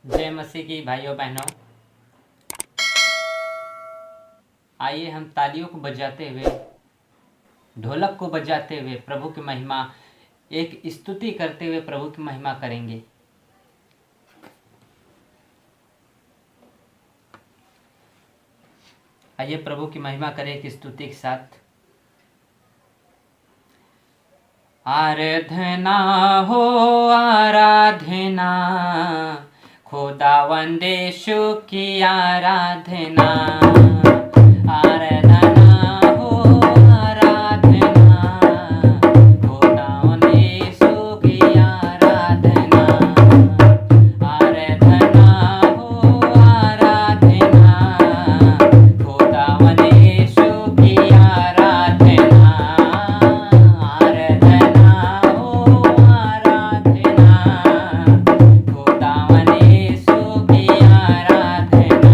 जय मसीह की भाइयों बहनों। आइए हम तालियों को बजाते हुए, ढोलक को बजाते हुए प्रभु की महिमा, एक स्तुति करते हुए प्रभु की महिमा करेंगे। आइए प्रभु की महिमा करें एक स्तुति के साथ। आराधना हो आराधना, खुदावंद यीशु की आराधना। आराधना हो आराधना, खुदावंद यीशु की आराधना। आराधना हो आराधना, खुदावंद यीशु की आराधना। आराधना हो आराधना, खुदावंद यीशु की आराधना।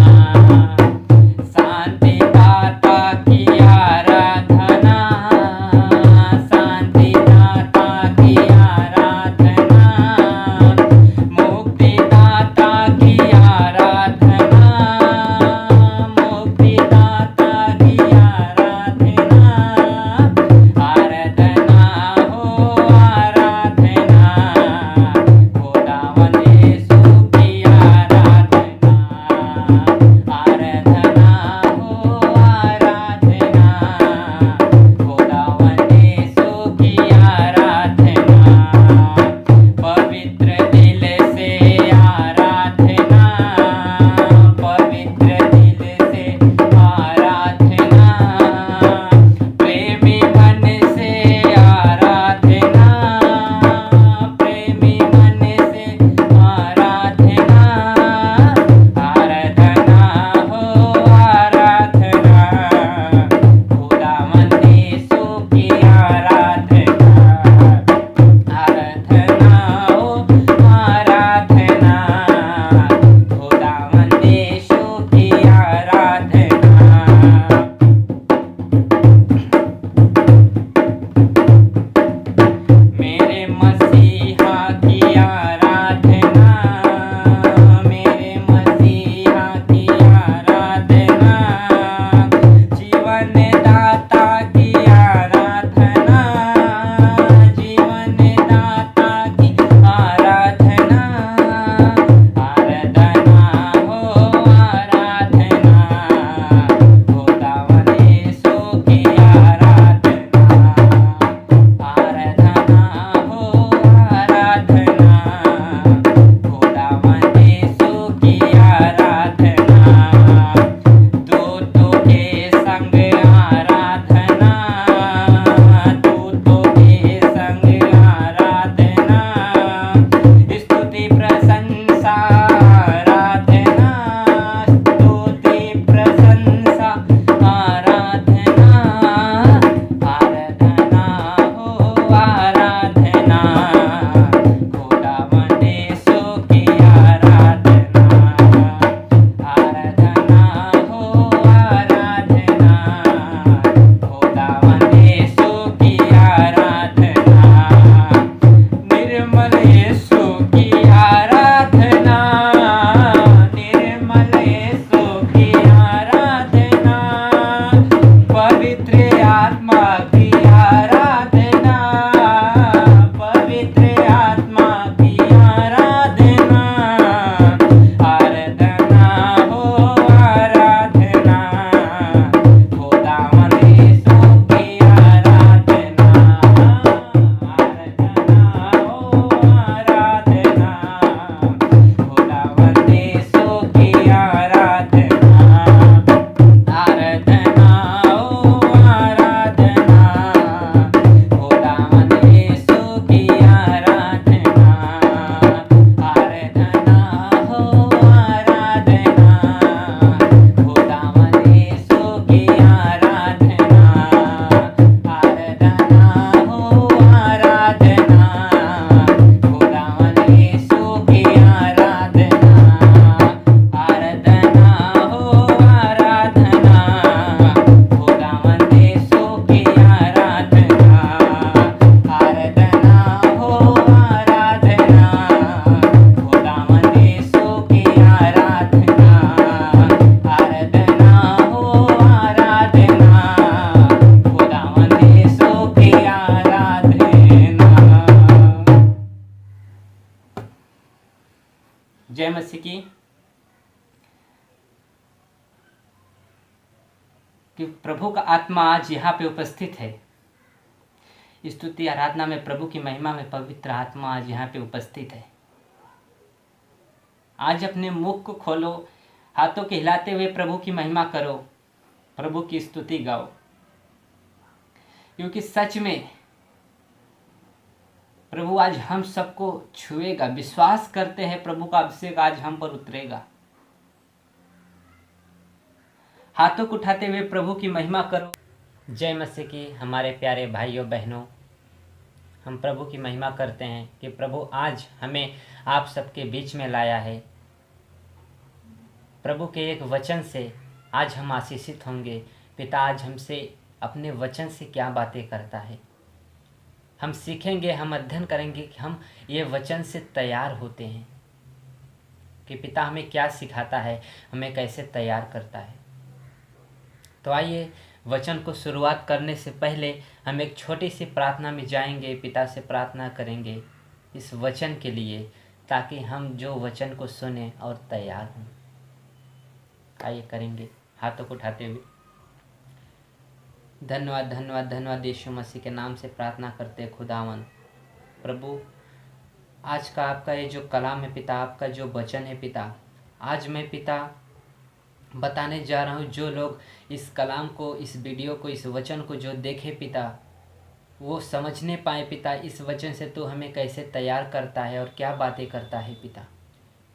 जय मसीह की। कि प्रभु का आत्मा आज यहाँ पे उपस्थित है। स्तुति आराधना में, प्रभु की महिमा में पवित्र आत्मा आज यहाँ पे उपस्थित है। आज अपने मुख को खोलो, हाथों के हिलाते हुए प्रभु की महिमा करो, प्रभु की स्तुति गाओ, क्योंकि सच में प्रभु आज हम सबको छुएगा। विश्वास करते हैं प्रभु का अभिषेक आज हम पर उतरेगा। हाथों को उठाते हुए प्रभु की महिमा करो। जय मसीह की। हमारे प्यारे भाइयों बहनों, हम प्रभु की महिमा करते हैं कि प्रभु आज हमें आप सबके बीच में लाया है। प्रभु के एक वचन से आज हम आशीषित होंगे। पिता आज हमसे अपने वचन से क्या बातें करता है, हम सीखेंगे, हम अध्ययन करेंगे कि हम ये वचन से तैयार होते हैं कि पिता हमें क्या सिखाता है, हमें कैसे तैयार करता है। तो आइए वचन को शुरुआत करने से पहले हम एक छोटी सी प्रार्थना में जाएंगे। पिता से प्रार्थना करेंगे इस वचन के लिए, ताकि हम जो वचन को सुने और तैयार हों। आइए करेंगे हाथों को उठाते हुए। धन्यवाद धन्यवाद धन्यवाद यीशु मसीह के नाम से प्रार्थना करते खुदावन। प्रभु आज का आपका ये जो कलाम है पिता, आपका जो वचन है पिता, आज मैं पिता बताने जा रहा हूँ। जो लोग इस कलाम को, इस वीडियो को, इस वचन को जो देखे पिता, वो समझने पाए पिता इस वचन से तो हमें कैसे तैयार करता है और क्या बातें करता है पिता।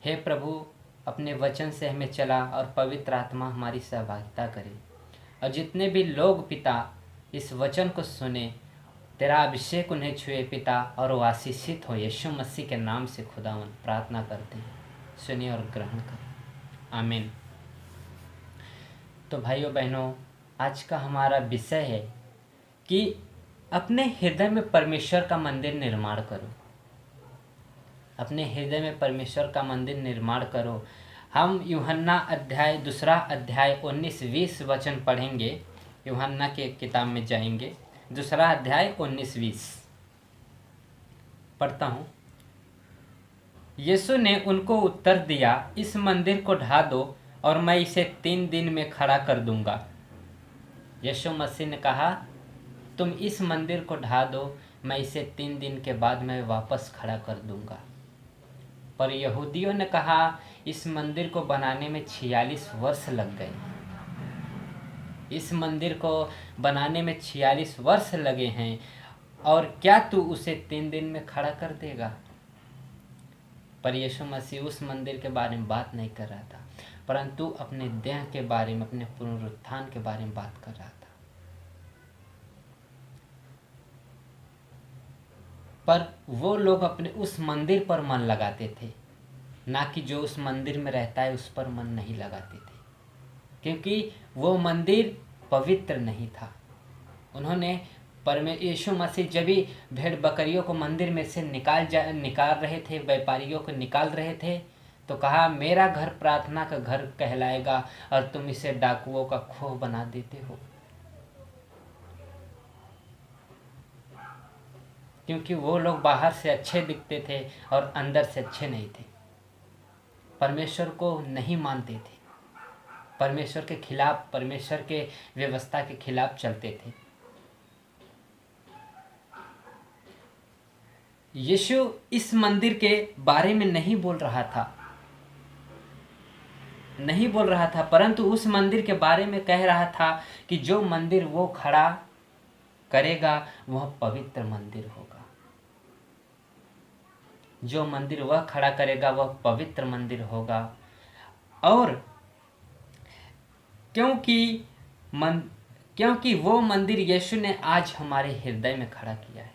हे प्रभु, अपने वचन से हमें चला और पवित्र आत्मा हमारी सहभागिता करे। और जितने भी लोग पिता इस वचन को सुने, तेरा अभिषेक उन्हें छुए पिता, और वो आशीषित हो। यीशु मसीह के नाम से खुदावन प्रार्थना करते हैं, सुनिए और ग्रहण करें। आमीन। तो भाइयों बहनों, आज का हमारा विषय है कि अपने हृदय में परमेश्वर का मंदिर निर्माण करो। अपने हृदय में परमेश्वर का मंदिर निर्माण करो। हम यूहन्ना अध्याय 19-20 वचन पढ़ेंगे। यूहन्ना के किताब में जाएंगे, 2 अध्याय 19-20 पढ़ता हूँ। यीशु ने उनको उत्तर दिया, इस मंदिर को ढा दो और मैं इसे 3 दिन में खड़ा कर दूंगा। यीशु मसीह ने कहा, तुम इस मंदिर को ढा दो, मैं इसे 3 दिन के बाद मैं वापस खड़ा कर दूंगा। पर यहूदियों ने कहा, इस मंदिर को बनाने में 46 वर्ष लग गए। इस मंदिर को बनाने में 46 वर्ष लगे हैं, और क्या तू उसे 3 दिन में खड़ा कर देगा? पर यीशु मसीह उस मंदिर के बारे में बात नहीं कर रहा था, परंतु अपने देह के बारे में, अपने पुनरुत्थान के बारे में बात कर रहा था। पर वो लोग अपने उस मंदिर पर मन लगाते थे, ना कि जो उस मंदिर में रहता है उस पर मन नहीं लगाते थे, क्योंकि वो मंदिर पवित्र नहीं था। उन्होंने यीशु मसीह जब भी भेड़ बकरियों को मंदिर में से निकाल रहे थे, व्यापारियों को निकाल रहे थे, तो कहा, मेरा घर प्रार्थना का घर कहलाएगा और तुम इसे डाकुओं का खोह बना देते हो। क्योंकि वो लोग बाहर से अच्छे दिखते थे और अंदर से अच्छे नहीं थे, परमेश्वर को नहीं मानते थे, परमेश्वर के खिलाफ, परमेश्वर के व्यवस्था के खिलाफ चलते थे। यीशु इस मंदिर के बारे में नहीं बोल रहा था, परंतु उस मंदिर के बारे में कह रहा था कि जो मंदिर वो खड़ा करेगा वह पवित्र मंदिर होगा। जो मंदिर वह खड़ा करेगा वह पवित्र मंदिर होगा। और क्योंकि वो मंदिर यीशु ने आज हमारे हृदय में खड़ा किया है।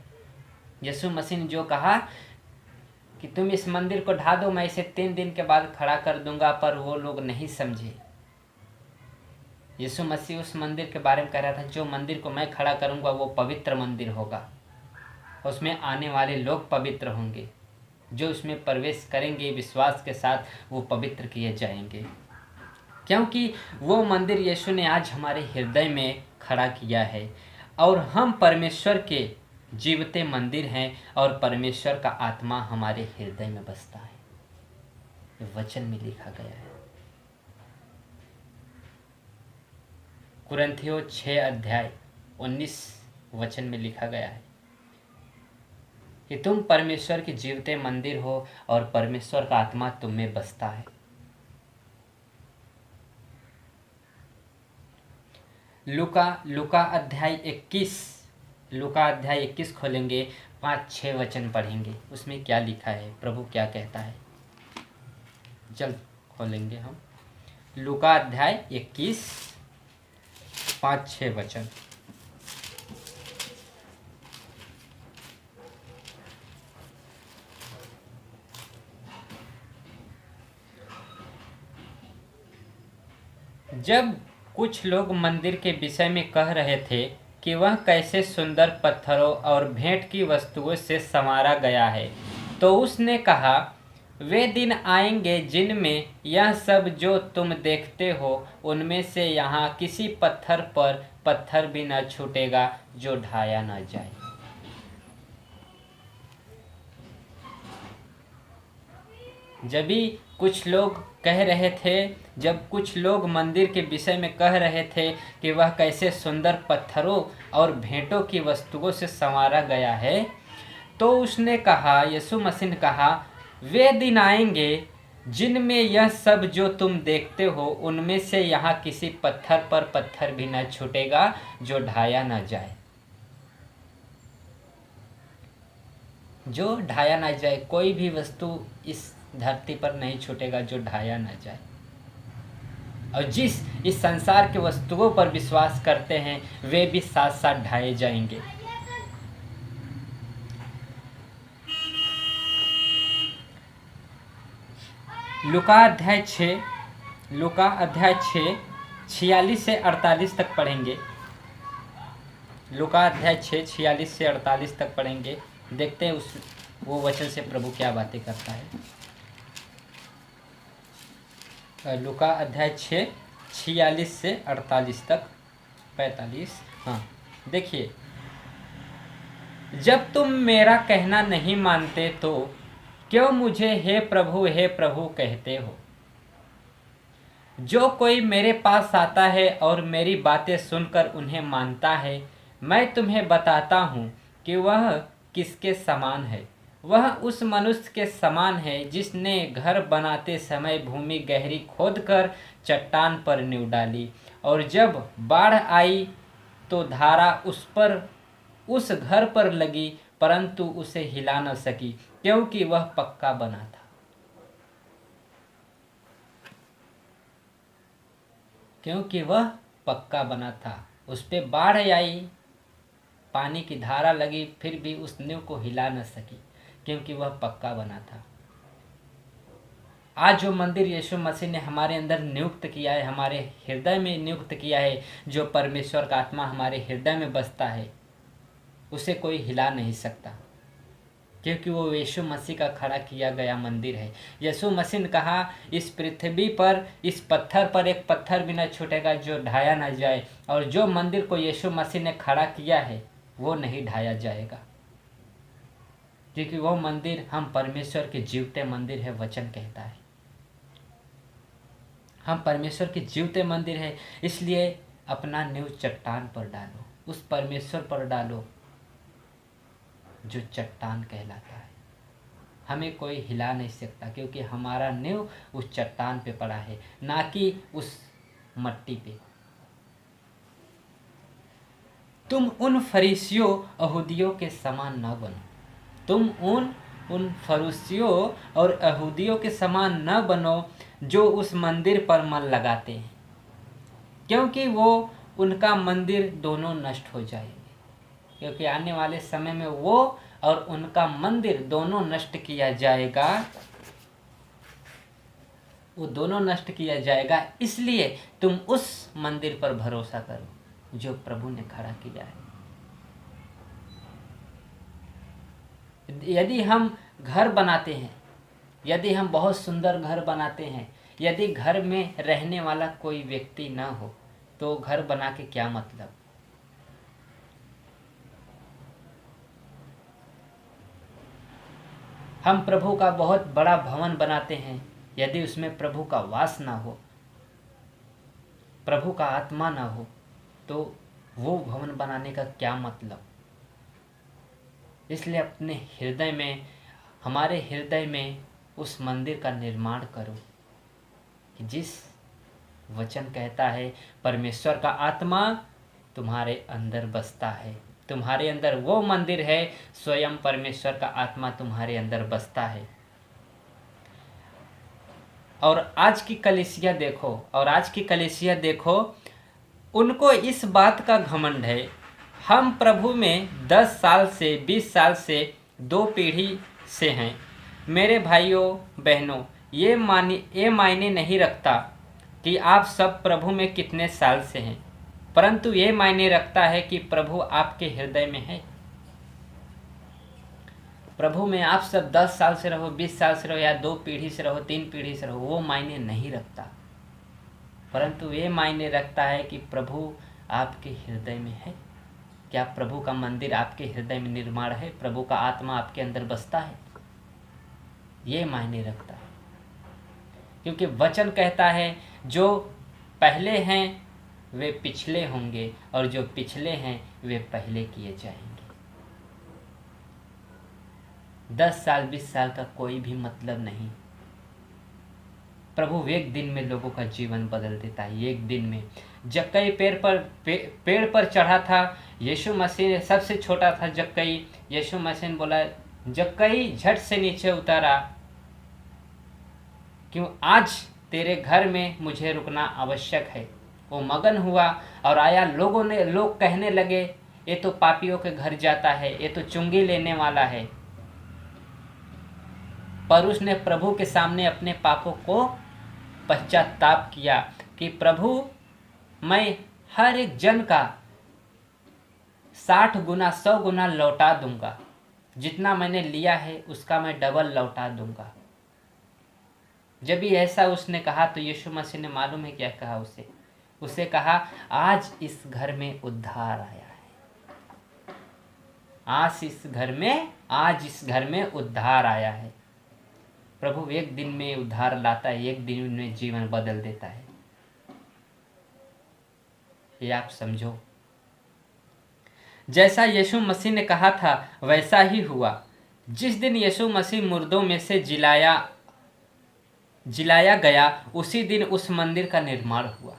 यीशु मसीह ने जो कहा कि तुम इस मंदिर को ढा दो, मैं इसे 3 दिन के बाद खड़ा कर दूंगा, पर वो लोग नहीं समझे। यीशु मसीह उस मंदिर के बारे में कह रहा था, जो मंदिर को मैं खड़ा करूंगा वो पवित्र मंदिर होगा, उसमें आने वाले लोग पवित्र होंगे, जो उसमें प्रवेश करेंगे विश्वास के साथ वो पवित्र किए जाएंगे। क्योंकि वो मंदिर यीशु ने आज हमारे हृदय में खड़ा किया है, और हम परमेश्वर के जीवते मंदिर हैं, और परमेश्वर का आत्मा हमारे हृदय में बसता है। ये वचन में लिखा गया है। कुरिन्थियों 6 अध्याय 19 वचन में लिखा गया है कि तुम परमेश्वर के जीवते मंदिर हो और परमेश्वर का आत्मा तुम में बसता है। लूका अध्याय 21 खोलेंगे, 5-6 वचन पढ़ेंगे। उसमें क्या लिखा है, प्रभु क्या कहता है, जल्द खोलेंगे हम। लूका अध्याय 21 5-6 वचन। जब कुछ लोग मंदिर के विषय में कह रहे थे कि वह कैसे सुंदर पत्थरों और भेंट की वस्तुओं से संवारा गया है, तो उसने कहा, वे दिन आएंगे जिनमें यह सब जो तुम देखते हो उनमें से यहाँ किसी पत्थर पर पत्थर भी न छूटेगा जो ढाया न जाए। जब कुछ लोग मंदिर के विषय में कह रहे थे कि वह कैसे सुंदर पत्थरों और भेंटों की वस्तुओं से संवारा गया है, तो उसने कहा, यीशु मसीह ने कहा, वे दिन आएंगे जिनमें यह सब जो तुम देखते हो उनमें से यहाँ किसी पत्थर पर पत्थर भी न छूटेगा जो ढाया न जाए। जो ढाया न जाए, कोई भी वस्तु इस धरती पर नहीं छूटेगा जो ढाया न जाए। और जिस इस संसार के वस्तुओं पर विश्वास करते हैं वे भी साथ साथ ढाए जाएंगे। लूका अध्याय 6 46 से 48 तक पढ़ेंगे। लूका अध्याय 6 46 से 48 तक पढ़ेंगे। देखते हैं वो वचन से प्रभु क्या बातें करता है। लूका अध्याय 6 46 से 48 तक 45। हाँ, देखिए, जब तुम मेरा कहना नहीं मानते तो क्यों मुझे हे प्रभु कहते हो? जो कोई मेरे पास आता है और मेरी बातें सुनकर उन्हें मानता है, मैं तुम्हें बताता हूँ कि वह किसके समान है। वह उस मनुष्य के समान है जिसने घर बनाते समय भूमि गहरी खोदकर चट्टान पर नींव डाली, और जब बाढ़ आई तो धारा उस घर पर लगी, परंतु उसे हिला न सकी, क्योंकि वह पक्का बना था। उस पे बाढ़ आई, पानी की धारा लगी, फिर भी उस नींव को हिला न सकी, क्योंकि वह पक्का बना था। आज जो मंदिर यीशु मसीह ने हमारे अंदर नियुक्त किया है, हमारे हृदय में नियुक्त किया है, जो परमेश्वर का आत्मा हमारे हृदय में बसता है, उसे कोई हिला नहीं सकता, क्योंकि वो यीशु मसीह का खड़ा किया गया मंदिर है। यीशु मसीह ने कहा, इस पृथ्वी पर इस पत्थर पर एक पत्थर भी न छूटेगा जो ढाया न जाए, और जो मंदिर को यीशु मसीह ने खड़ा किया है वो नहीं ढाया जाएगा, क्योंकि वो मंदिर हम परमेश्वर के जीवते मंदिर है। वचन कहता है हम परमेश्वर के जीवते मंदिर है, इसलिए अपना नींव चट्टान पर डालो, उस परमेश्वर पर डालो जो चट्टान कहलाता है। हमें कोई हिला नहीं सकता, क्योंकि हमारा नींव उस चट्टान पे पड़ा है, ना कि उस मट्टी पे। तुम उन फरीसियों यहूदियों के समान न बनो। तुम उन फरीसियों और यहूदियों के समान न बनो जो उस मंदिर पर मन लगाते हैं, क्योंकि वो उनका मंदिर दोनों नष्ट हो जाएंगे। क्योंकि आने वाले समय में वो और उनका मंदिर दोनों नष्ट किया जाएगा, वो दोनों नष्ट किया जाएगा। इसलिए तुम उस मंदिर पर भरोसा करो जो प्रभु ने खड़ा किया है। यदि हम घर बनाते हैं, यदि हम बहुत सुंदर घर बनाते हैं, यदि घर में रहने वाला कोई व्यक्ति ना हो तो घर बना के क्या मतलब? हम प्रभु का बहुत बड़ा भवन बनाते हैं, यदि उसमें प्रभु का वास ना हो, प्रभु का आत्मा ना हो, तो वो भवन बनाने का क्या मतलब। इसलिए अपने हृदय में, हमारे हृदय में उस मंदिर का निर्माण करो कि जिस वचन कहता है परमेश्वर का आत्मा तुम्हारे अंदर बसता है, तुम्हारे अंदर वो मंदिर है, स्वयं परमेश्वर का आत्मा तुम्हारे अंदर बसता है। और आज की कलीसिया देखो, उनको इस बात का घमंड है, हम प्रभु में 10 साल से 20 साल से 2 पीढ़ी से हैं। मेरे भाइयों बहनों, ये मायने नहीं रखता कि आप सब प्रभु में कितने साल से हैं, परंतु ये मायने रखता है कि प्रभु आपके हृदय में है। प्रभु में आप सब 10 साल से रहो, 20 साल से रहो, या 2 पीढ़ी से रहो, 3 पीढ़ी से रहो, वो मायने नहीं रखता, परंतु ये मायने रखता है कि प्रभु आपके हृदय में है। क्या प्रभु का मंदिर आपके हृदय में निर्माण है, प्रभु का आत्मा आपके अंदर बसता है, ये मायने रखता है। क्योंकि वचन कहता है जो पहले हैं वे पिछले होंगे, और जो पिछले हैं वे पहले किए जाएंगे। 10 साल 20 साल का कोई भी मतलब नहीं। प्रभु एक दिन में लोगों का जीवन बदल देता है, एक दिन में। जक्कई पेड़ पर चढ़ा था, यीशु मसीह सबसे छोटा था जक्कई, यीशु मसीह ने बोला जक्कई झट से नीचे उतारा, क्यों आज तेरे घर में मुझे रुकना आवश्यक है। वो मगन हुआ और आया, लोग कहने लगे ये तो पापियों के घर जाता है, ये तो चुंगी लेने वाला है। पर उसने प्रभु के सामने अपने पापों को पश्चाताप किया कि प्रभु मैं हर एक जन का 60 गुना 100 गुना लौटा दूंगा, जितना मैंने लिया है उसका मैं डबल लौटा दूंगा। जब भी ऐसा उसने कहा तो यीशु मसीह ने मालूम है क्या कहा उसे कहा आज इस घर में उद्धार आया है, आज इस घर में उद्धार आया है। प्रभु एक दिन में उद्धार लाता है, एक दिन में जीवन बदल देता है, ये आप समझो। जैसा यीशु मसीह ने कहा था वैसा ही हुआ। जिस दिन यीशु मसीह मुर्दों में से जिलाया गया, उसी दिन उस मंदिर का निर्माण हुआ।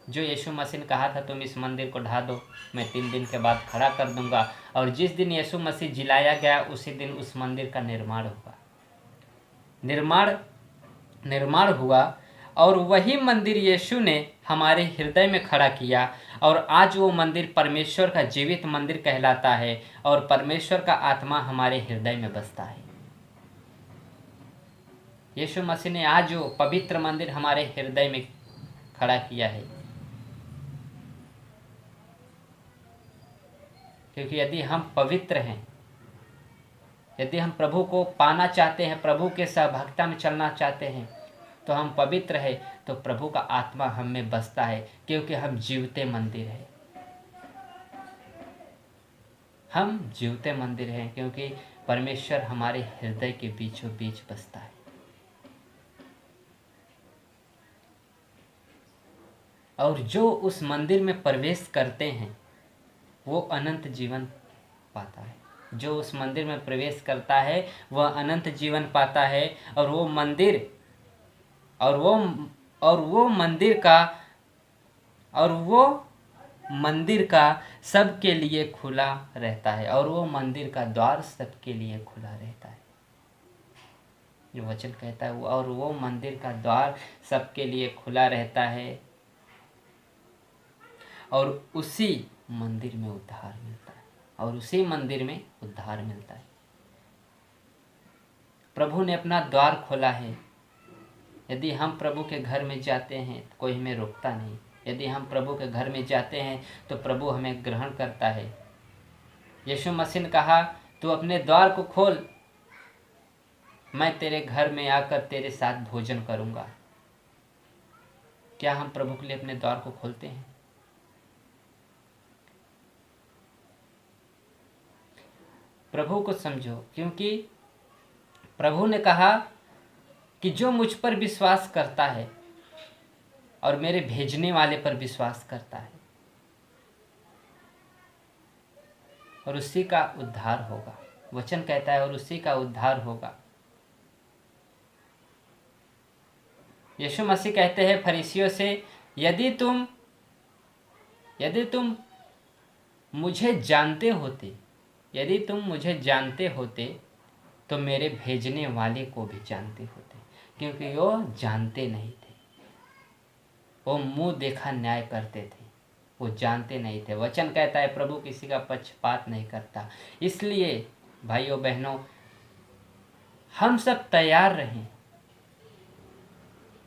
जो यीशु मसीह ने कहा था तुम इस मंदिर को ढा दो, मैं 3 दिन के बाद खड़ा कर दूंगा, और जिस दिन यीशु मसीह जिलाया गया उसी दिन उस मंदिर का निर्माण हुआ। निर्माण हुआ और वही मंदिर यीशु ने हमारे हृदय में खड़ा किया, और आज वो मंदिर परमेश्वर का जीवित मंदिर कहलाता है, और परमेश्वर का आत्मा हमारे हृदय में बसता है। यीशु मसीह ने आज वो पवित्र मंदिर हमारे हृदय में खड़ा किया है। क्योंकि यदि हम पवित्र हैं, यदि हम प्रभु को पाना चाहते हैं, प्रभु के सहभागिता में चलना चाहते हैं, तो हम पवित्र है, तो प्रभु का आत्मा हम में बसता है, क्योंकि हम जीवते मंदिर हैं। हम जीवते मंदिर हैं क्योंकि परमेश्वर हमारे हृदय के बीचों बीच बसता है। और जो उस मंदिर में प्रवेश करते हैं वो अनंत जीवन पाता है। जो उस मंदिर में प्रवेश करता है वह अनंत जीवन पाता है, और वो मंदिर का सबके लिए खुला रहता है, और वो मंदिर का द्वार सबके लिए खुला रहता है। जो वचन कहता है और वो मंदिर का द्वार सबके लिए खुला रहता है, और उसी मंदिर में उद्धार मिलता है, और उसी मंदिर में उद्धार मिलता है। प्रभु ने अपना द्वार खोला है। यदि हम प्रभु के घर में जाते हैं तो कोई हमें रोकता नहीं। यदि हम प्रभु के घर में जाते हैं तो प्रभु हमें ग्रहण करता है। यीशु मसीह ने कहा तू अपने द्वार को खोल, मैं तेरे घर में आकर तेरे साथ भोजन करूंगा। क्या हम प्रभु के लिए अपने द्वार को खोलते हैं? प्रभु को समझो, क्योंकि प्रभु ने कहा कि जो मुझ पर विश्वास करता है और मेरे भेजने वाले पर विश्वास करता है और उसी का उद्धार होगा। वचन कहता है और उसी का उद्धार होगा। यीशु मसीह कहते हैं फरीसियों से, यदि तुम मुझे जानते होते तो मेरे भेजने वाले को भी जानते होते, क्योंकि वो जानते नहीं थे। वो मुंह देखा न्याय करते थे, वो जानते नहीं थे। वचन कहता है प्रभु किसी का पक्षपात नहीं करता। इसलिए भाइयों बहनों, हम सब तैयार रहें,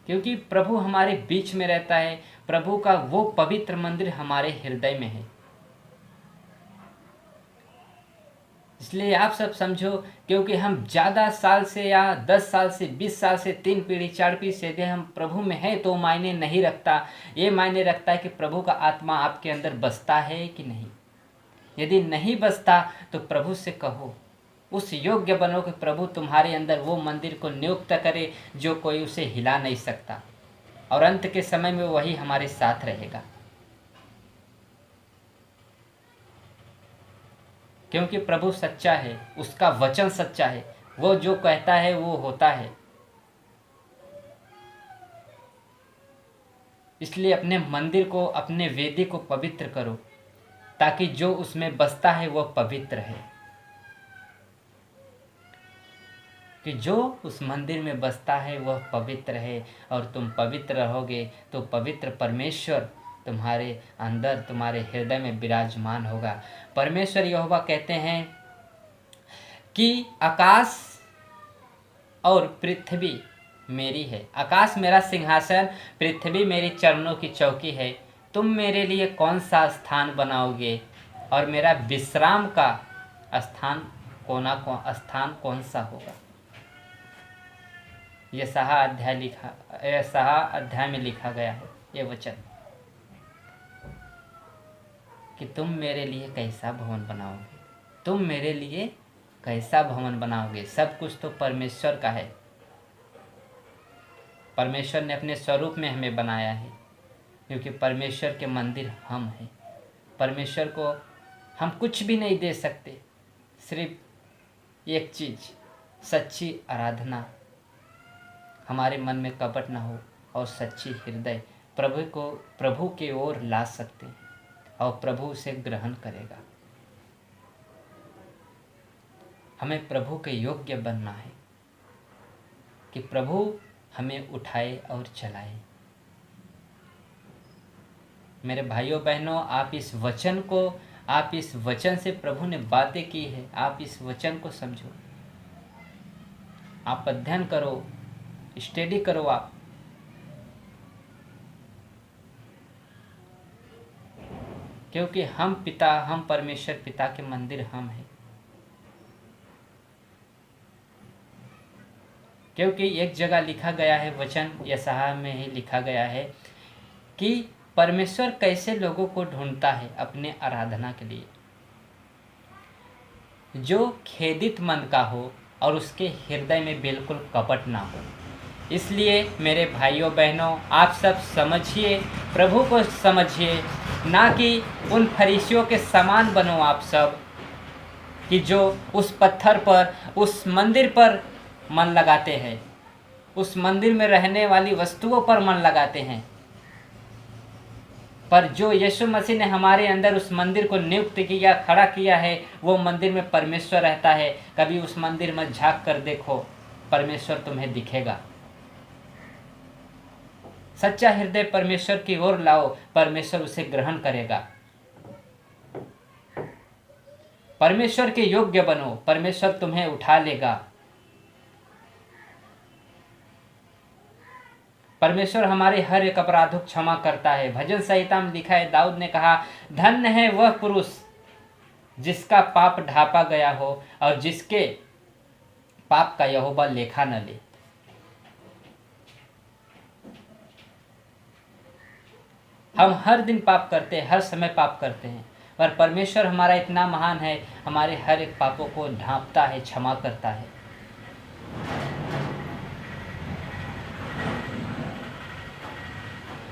क्योंकि प्रभु हमारे बीच में रहता है। प्रभु का वो पवित्र मंदिर हमारे हृदय में है। इसलिए आप सब समझो, क्योंकि हम ज़्यादा साल से या 10 साल से 20 साल से 3 पीढ़ी 4 पीढ़ी से यदि हम प्रभु में हैं तो मायने नहीं रखता। ये मायने रखता है कि प्रभु का आत्मा आपके अंदर बसता है कि नहीं। यदि नहीं बसता तो प्रभु से कहो, उस योग्य बनो कि प्रभु तुम्हारे अंदर वो मंदिर को नियुक्त करे जो कोई उसे हिला नहीं सकता, और अंत के समय में वही हमारे साथ रहेगा। क्योंकि प्रभु सच्चा है, उसका वचन सच्चा है, वो जो कहता है वो होता है। इसलिए अपने मंदिर को, अपने वेदी को पवित्र करो, ताकि जो उसमें बसता है वह पवित्र है। कि जो उस मंदिर में बसता है वह पवित्र है, और तुम पवित्र रहोगे तो पवित्र परमेश्वर तुम्हारे अंदर, तुम्हारे हृदय में विराजमान होगा। परमेश्वर यहोवा कहते हैं कि आकाश और पृथ्वी मेरी है। आकाश मेरा सिंहासन, पृथ्वी मेरी चरणों की चौकी है। तुम मेरे लिए कौन सा स्थान बनाओगे, और मेरा विश्राम का स्थान कौन सा होगा। यशायाह अध्याय में लिखा गया है ये वचन कि तुम मेरे लिए कैसा भवन बनाओगे, तुम मेरे लिए कैसा भवन बनाओगे। सब कुछ तो परमेश्वर का है। परमेश्वर ने अपने स्वरूप में हमें बनाया है, क्योंकि परमेश्वर के मंदिर हम हैं। परमेश्वर को हम कुछ भी नहीं दे सकते, सिर्फ एक चीज़, सच्ची आराधना। हमारे मन में कपट ना हो और सच्ची हृदय प्रभु के ओर ला सकते हैं, और प्रभु उसे ग्रहण करेगा। हमें प्रभु के योग्य बनना है कि प्रभु हमें उठाए और चलाए। मेरे भाइयों बहनों, आप इस वचन से प्रभु ने बातें की है, आप इस वचन को समझो, आप अध्ययन करो, स्टडी करो। आप क्योंकि हम परमेश्वर पिता के मंदिर हम हैं। क्योंकि एक जगह लिखा गया है, वचन यशायाह में ही लिखा गया है कि परमेश्वर कैसे लोगों को ढूंढता है अपने आराधना के लिए, जो खेदित मन का हो और उसके हृदय में बिल्कुल कपट ना हो। इसलिए मेरे भाइयों बहनों, आप सब समझिए, प्रभु को समझिए, ना कि उन फरीसियों के समान बनो आप सब, कि जो उस पत्थर पर, उस मंदिर पर मन लगाते हैं, उस मंदिर में रहने वाली वस्तुओं पर मन लगाते हैं। पर जो यीशु मसीह ने हमारे अंदर उस मंदिर को नियुक्त किया, खड़ा किया है, वो मंदिर में परमेश्वर रहता है। कभी उस मंदिर में झांक कर देखो, परमेश्वर तुम्हें दिखेगा। सच्चा हृदय परमेश्वर की ओर लाओ, परमेश्वर उसे ग्रहण करेगा। परमेश्वर के योग्य बनो, परमेश्वर तुम्हें उठा लेगा। परमेश्वर हमारे हर एक अपराध को क्षमा करता है। भजन संहिता में लिखा है, दाऊद ने कहा, धन्य है वह पुरुष जिसका पाप ढांपा गया हो और जिसके पाप का यहोवा लेखा न ले। हम हर दिन पाप करते हैं, हर समय पाप करते हैं, पर परमेश्वर हमारा इतना महान है, हमारे हर एक पापों को ढांपता है, क्षमा करता है।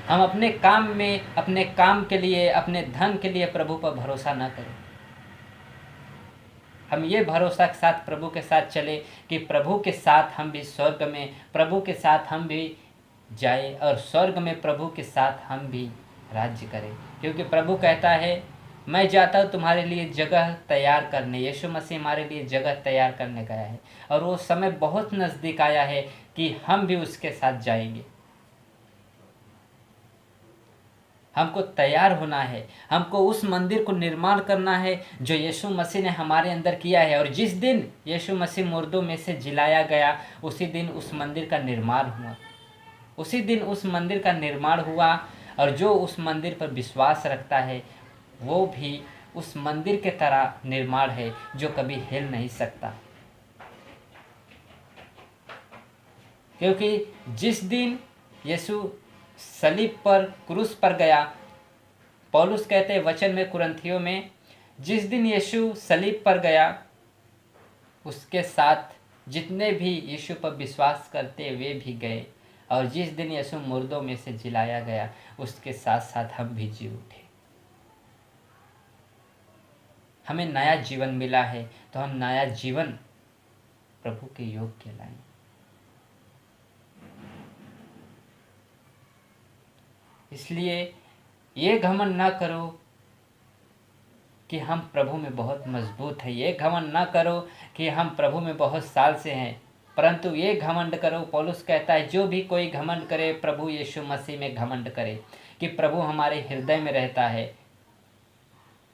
हम अपने काम में, अपने काम के लिए, अपने धन के लिए प्रभु पर भरोसा न करें। हम ये भरोसा के साथ प्रभु के साथ चले कि प्रभु के साथ हम भी स्वर्ग में, प्रभु के साथ हम भी जाए और स्वर्ग में प्रभु के साथ हम भी राज्य करें। क्योंकि प्रभु कहता है, मैं जाता हूँ तुम्हारे लिए जगह तैयार करने। यीशु मसीह हमारे लिए जगह तैयार करने गया है और वो समय बहुत नज़दीक आया है कि हम भी उसके साथ जाएंगे। हमको तैयार होना है, हमको उस मंदिर को निर्माण करना है जो यीशु मसीह ने हमारे अंदर किया है। और जिस दिन यीशु मसीह मुर्दों में से जिलाया गया, उसी दिन उस मंदिर का निर्माण हुआ। उसी दिन उस मंदिर का निर्माण हुआ और जो उस मंदिर पर विश्वास रखता है वो भी उस मंदिर के तरह निर्माण है जो कभी हिल नहीं सकता। क्योंकि जिस दिन यीशु सलीब पर, क्रूस पर गया, पौलुस कहते हैं वचन में कुरिन्थियों में, जिस दिन यीशु सलीब पर गया उसके साथ जितने भी यीशु पर विश्वास करते वे भी गए। और जिस दिन यीशु मुर्दों में से जिलाया गया उसके साथ साथ हम भी जी उठे। हमें नया जीवन मिला है तो हम नया जीवन प्रभु के योग्य लाएं। इसलिए ये घमंड ना करो कि हम प्रभु में बहुत मजबूत हैं, ये घमंड ना करो कि हम प्रभु में बहुत साल से हैं, परंतु ये घमंड करो, पौलुस कहता है जो भी कोई घमंड करे प्रभु यीशु मसीह में घमंड करे कि प्रभु हमारे हृदय में रहता है।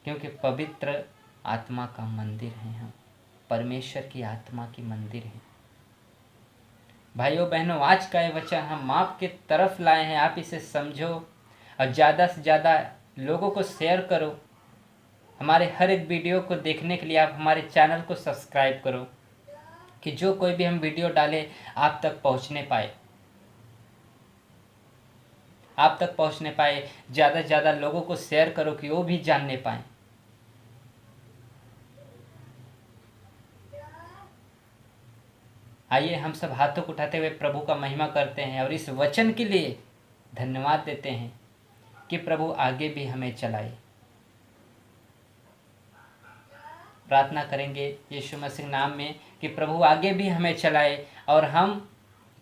क्योंकि पवित्र आत्मा का मंदिर है, हम परमेश्वर की आत्मा की मंदिर है। भाइयों बहनों, आज का ये वचन हम आपके तरफ लाए हैं, आप इसे समझो और ज़्यादा से ज़्यादा लोगों को शेयर करो। हमारे हर एक वीडियो को देखने के लिए आप हमारे चैनल को सब्सक्राइब करो कि जो कोई भी हम वीडियो डालें आप तक पहुंचने पाए, आप तक पहुंचने पाए। ज़्यादा से ज़्यादा लोगों को शेयर करो कि वो भी जानने पाए। आइए हम सब हाथों को उठाते हुए प्रभु का महिमा करते हैं और इस वचन के लिए धन्यवाद देते हैं कि प्रभु आगे भी हमें चलाए। प्रार्थना करेंगे यीशु मसीह नाम में कि प्रभु आगे भी हमें चलाए और हम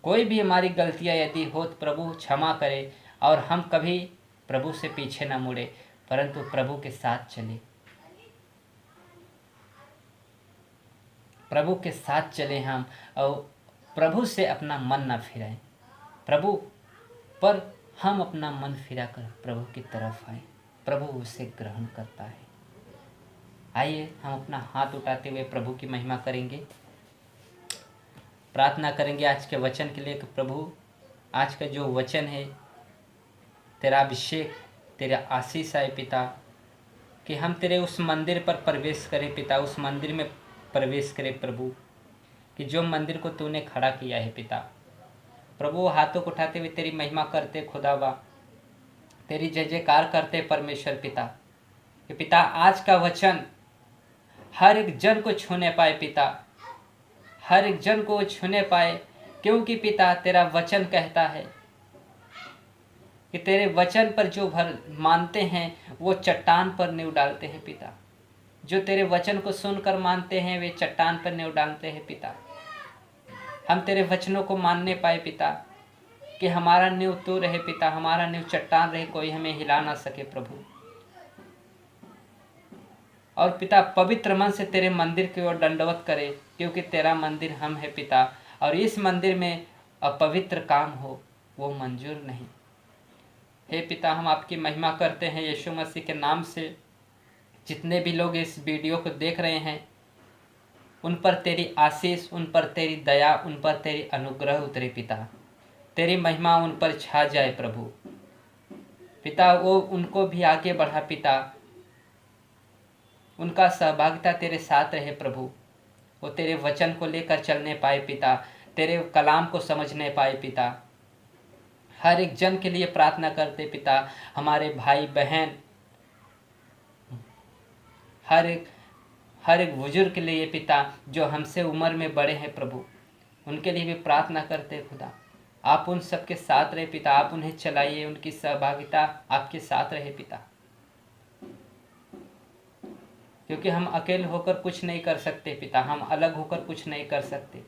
कोई भी हमारी गलतियां यदि हो तो प्रभु क्षमा करे और हम कभी प्रभु से पीछे न मुड़े परंतु प्रभु के साथ चले, प्रभु के साथ चले हम और प्रभु से अपना मन न फिराएं। प्रभु पर हम अपना मन फिरा कर प्रभु की तरफ आए, प्रभु उसे ग्रहण करता है। आइए हम अपना हाथ उठाते हुए प्रभु की महिमा करेंगे, प्रार्थना करेंगे आज के वचन के लिए कि प्रभु आज का जो वचन है तेरा अभिषेक, तेरा आशीष आए पिता, कि हम तेरे उस मंदिर पर प्रवेश करें पिता, उस मंदिर में प्रवेश करें प्रभु, कि जो मंदिर को तूने खड़ा किया है पिता। प्रभु हाथों को उठाते हुए तेरी महिमा करते खुदावा, तेरी जय जयकार करते परमेश्वर पिता, कि पिता आज का वचन हर एक जन को छूने पाए पिता, हर एक जन को छूने पाए। क्योंकि पिता तेरा वचन कहता है कि तेरे वचन पर जो भर मानते हैं वो चट्टान पर नींव डालते हैं पिता। जो तेरे वचन को सुनकर मानते हैं वे चट्टान पर नींव डालते हैं पिता। हम तेरे वचनों को मानने पाए पिता, कि हमारा नींव तू रहे पिता, हमारा नींव चट्टान रहे, कोई हमें हिला ना सके प्रभु। और पिता पवित्र मन से तेरे मंदिर की ओर दंडवत करे, क्योंकि तेरा मंदिर हम है पिता, और इस मंदिर में अपवित्र काम हो वो मंजूर नहीं। हे पिता हम आपकी महिमा करते हैं यीशु मसीह के नाम से। जितने भी लोग इस वीडियो को देख रहे हैं उन पर तेरी आशीष, उन पर तेरी दया, उन पर तेरी अनुग्रह उतरे पिता, तेरी महिमा उन पर छा जाए प्रभु। पिता वो उनको भी आगे बढ़ा पिता, उनका सहभागिता तेरे साथ रहे प्रभु, वो तेरे वचन को लेकर चलने पाए पिता, तेरे कलाम को समझने पाए पिता। हर एक जन के लिए प्रार्थना करते पिता, हमारे भाई बहन, हर एक बुजुर्ग के लिए पिता जो हमसे उम्र में बड़े हैं प्रभु, उनके लिए भी प्रार्थना करते खुदा, आप उन सबके साथ रहे पिता, आप उन्हें चलाइए, उनकी सहभागिता आपके साथ रहे पिता, क्योंकि हम अकेले होकर कुछ नहीं कर सकते पिता, हम अलग होकर कुछ नहीं कर सकते।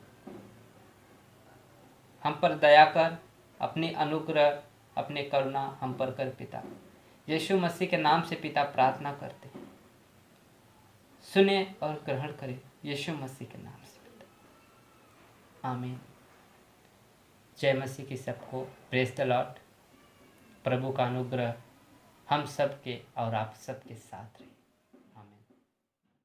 हम पर दया कर, अपनी अनुग्रह, अपने करुणा हम पर कर पिता। यीशु मसीह के नाम से पिता प्रार्थना करते, सुने और ग्रहण करें यीशु मसीह के नाम से पिता, आमीन। जय मसीह की सबको, प्रेज द लॉर्ड। प्रभु का अनुग्रह हम सब के और आप सबके साथ रहे।